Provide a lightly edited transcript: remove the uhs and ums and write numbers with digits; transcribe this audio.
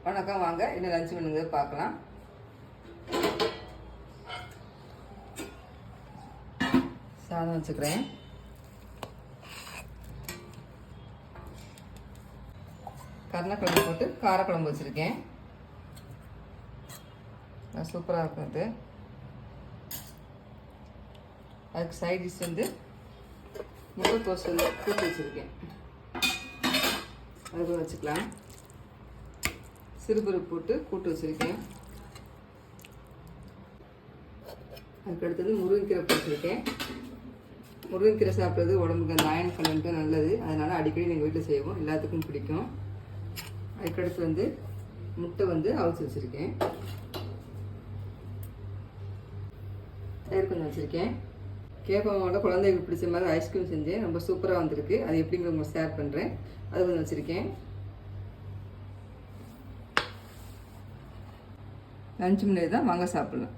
வணக்கம், வாங்க என்ன லஞ்ச் மெனுங்க பார்க்கலாம். சாதம் வச்சுக்கிறேன். கருணக்கிழங்கு போட்டு காரக்குழம்பு வச்சுருக்கேன். சூப்பராக இருக்கும் இது. அதுக்கு சைட் டிஷ் வந்து முட்டைக்கோஸ் வந்து கூட்டு வச்சுருக்கேன். அதுக்கு வச்சுக்கலாம். சிறுபருப்பு போட்டு கூட்டு வச்சுருக்கேன். அதுக்கு அடுத்தது முருங்கைக்கீரை போட்டிருக்கேன். முருங்கைக்கீரை சாப்பிட்றது உடம்புக்கு அந்த அயன் கண்டென்ட்டு நல்லது. அதனால் அடிக்கடி எங்கள் வீட்டில் செய்வோம், எல்லாத்துக்கும் பிடிக்கும். அதுக்கடுத்து வந்து முட்டை வந்து அவிச்சு வச்சுருக்கேன். தயிர் கொஞ்சம் வச்சுருக்கேன். கேப்பமாவோட குழந்தைகளுக்கு பிடிச்ச மாதிரி ஐஸ்கிரீம் செஞ்சேன். ரொம்ப சூப்பராக வந்திருக்கு. அது எப்படிங்கிற உங்களுக்கு ஷேர் பண்ணுறேன். அது கொஞ்சம் வச்சுருக்கேன். லஞ்ச் முன்னாடி தான் வாங்க சாப்பிட்லாம்.